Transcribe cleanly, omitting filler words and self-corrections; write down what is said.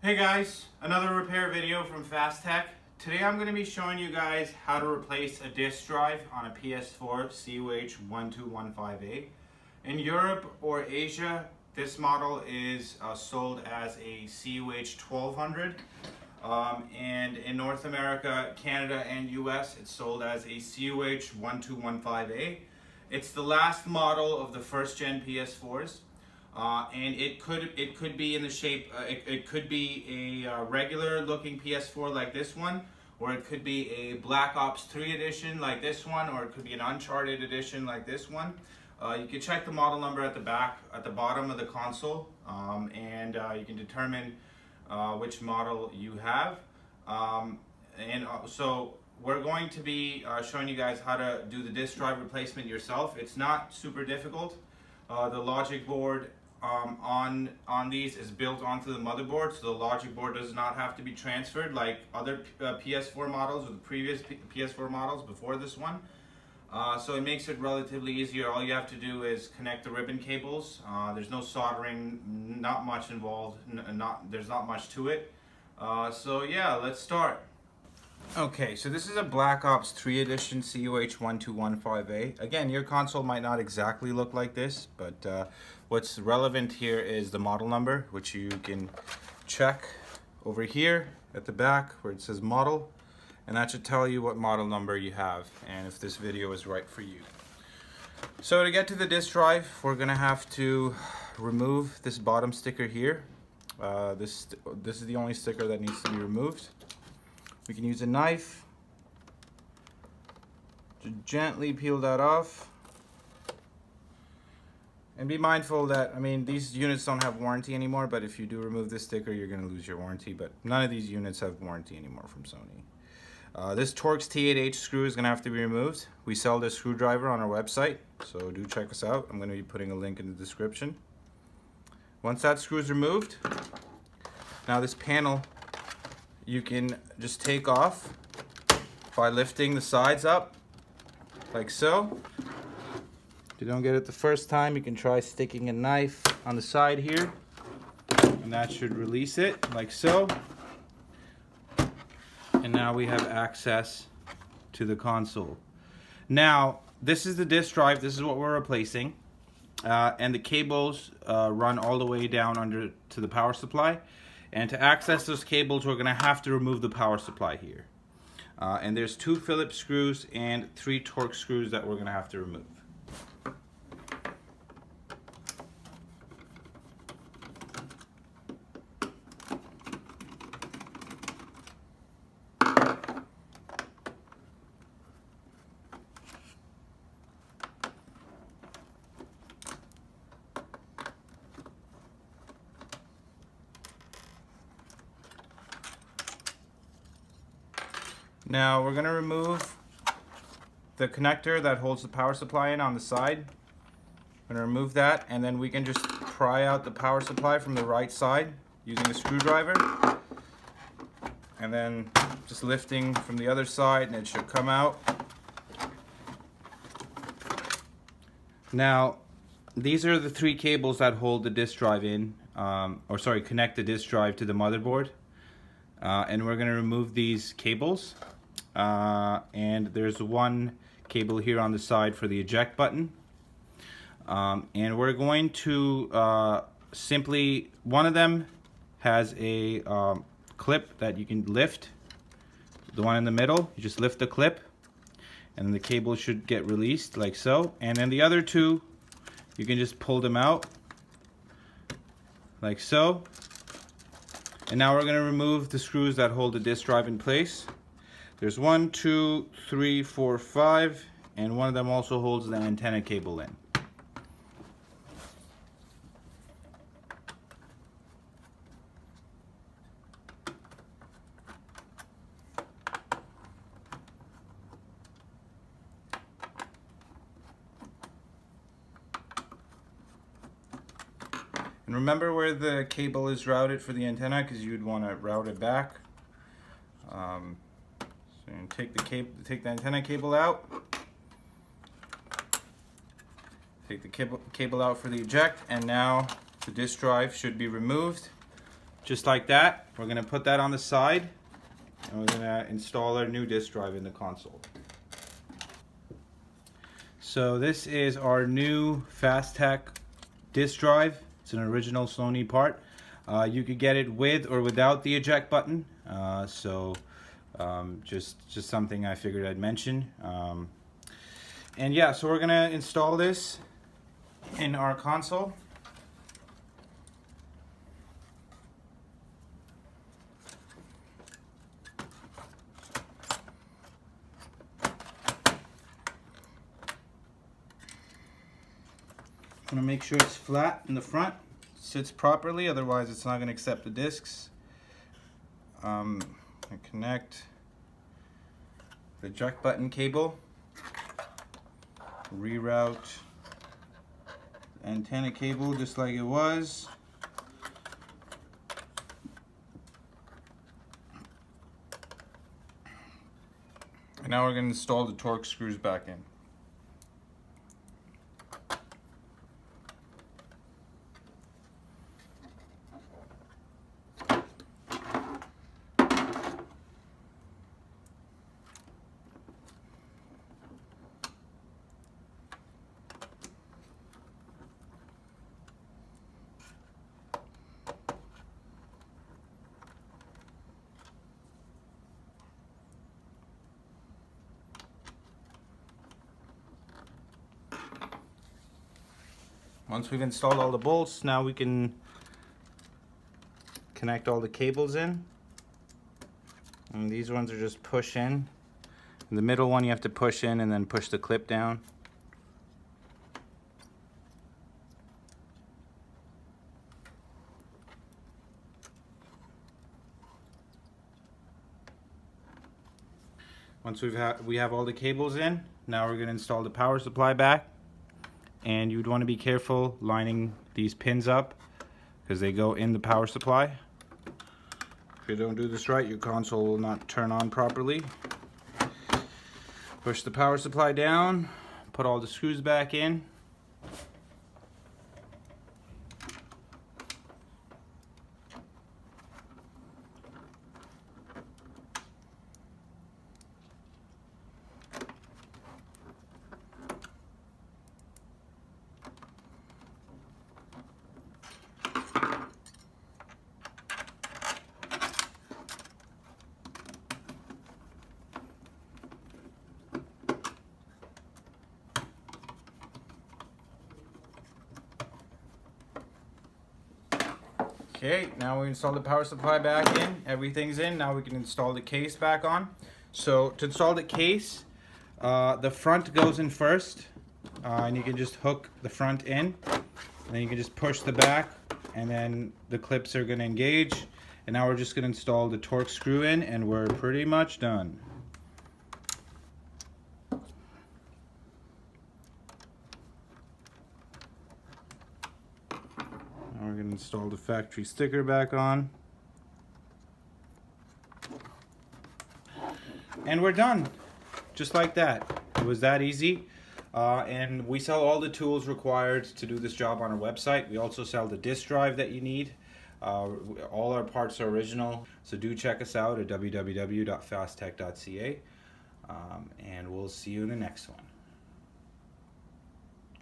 Hey guys, another repair video from Fast Tech. Today I'm going to be showing you guys how to replace a disk drive on a PS4 CE-35888. In Europe or Asia, this model is sold as a CUH-1200. And in North America, Canada, and US, it's sold as a CUH-1215A. It's the last model of the first gen PS4s. And it could be in the shape, it could be a regular looking PS4 like this one, or it could be a Black Ops 3 edition like this one, or it could be an Uncharted edition like this one. You can check the model number at the back, at the bottom of the console, and you can determine which model you have. So we're going to be showing you guys how to do the disk drive replacement yourself. It's not super difficult. The logic board on these is built onto the motherboard, so the logic board does not have to be transferred like other PS4 models or the previous PS4 models before this one. So it makes it relatively easier. All you have to do is connect the ribbon cables. There's no soldering, not much involved, there's not much to it. So yeah, let's start. Okay, so this is a Black Ops 3 edition CUH-1215A. Again, your console might not exactly look like this, but what's relevant here is the model number, which you can check over here at the back where it says model, and that should tell you what model number you have and if this video is right for you. So to get to the disk drive, we're gonna have to remove this bottom sticker here. This is the only sticker that needs to be removed. We can use a knife to gently peel that off. And be mindful that, I mean, these units don't have warranty anymore, but if you do remove this sticker, you're going to lose your warranty. But none of these units have warranty anymore from Sony. This Torx T8H screw is going to have to be removed. We sell this screwdriver on our website, so do check us out. I'm going to be putting a link in the description. Once that screw is removed, now this panel you can just take off by lifting the sides up like so. If you don't get it the first time, you can try sticking a knife on the side here, and that should release it like so. And now we have access to the console. Now this is the disk drive, this is what we're replacing, and the cables run all the way down under to the power supply. And to access those cables, we're going to have to remove the power supply here. And there's 2 Phillips screws and 3 Torx screws that we're going to have to remove. Now we're going to remove the connector that holds the power supply in on the side. I'm going to remove that, and then we can just pry out the power supply from the right side using a screwdriver. And then just lifting from the other side, and it should come out. Now these are the 3 cables that hold the disk drive in, connect the disk drive to the motherboard. And we're going to remove these cables. And there's 1 cable here on the side for the eject button. And we're going to simply, one of them has a clip that you can lift. The one in the middle, you just lift the clip and the cable should get released like so. And then the other 2, you can just pull them out like so. And now we're going to remove the screws that hold the disk drive in place. There's 1, 2, 3, 4, 5, and one of them also holds the antenna cable in. And remember where the cable is routed for the antenna, because you'd want to route it back. So take the antenna cable out. Take the cable out for the eject, and now the disk drive should be removed. just like that. We're gonna put that on the side, and we're gonna install our new disk drive in the console. So this is our new Fastech disk drive. It's an original Sony part. You could get it with or without the eject button. Just something I figured I'd mention. And yeah, so we're gonna install this in our console. I'm gonna make sure it's flat in the front, sits properly, otherwise it's not gonna accept the discs. I connect the eject button cable, reroute the antenna cable just like it was. And now we're gonna install the torque screws back in. Once we've installed all the bolts, now we can connect all the cables in. And these ones are just push in. And the middle one you have to push in and then push the clip down. Once we have all the cables in, now we're going to install the power supply back. And you'd want to be careful lining these pins up because they go in the power supply. If you don't do this right, your console will not turn on properly. Push the power supply down, put all the screws back in. Okay, now we install the power supply back in. Everything's in. Now we can install the case back on. So to install the case, the front goes in first, and you can just hook the front in. And then you can just push the back, and then the clips are going to engage. And now we're just going to install the torque screw in, and we're pretty much done. We're going to install the factory sticker back on. And we're done. Just like that. It was that easy. And we sell all the tools required to do this job on our website. We also sell the disk drive that you need. All our parts are original. So do check us out at www.fasttech.ca. And we'll see you in the next one.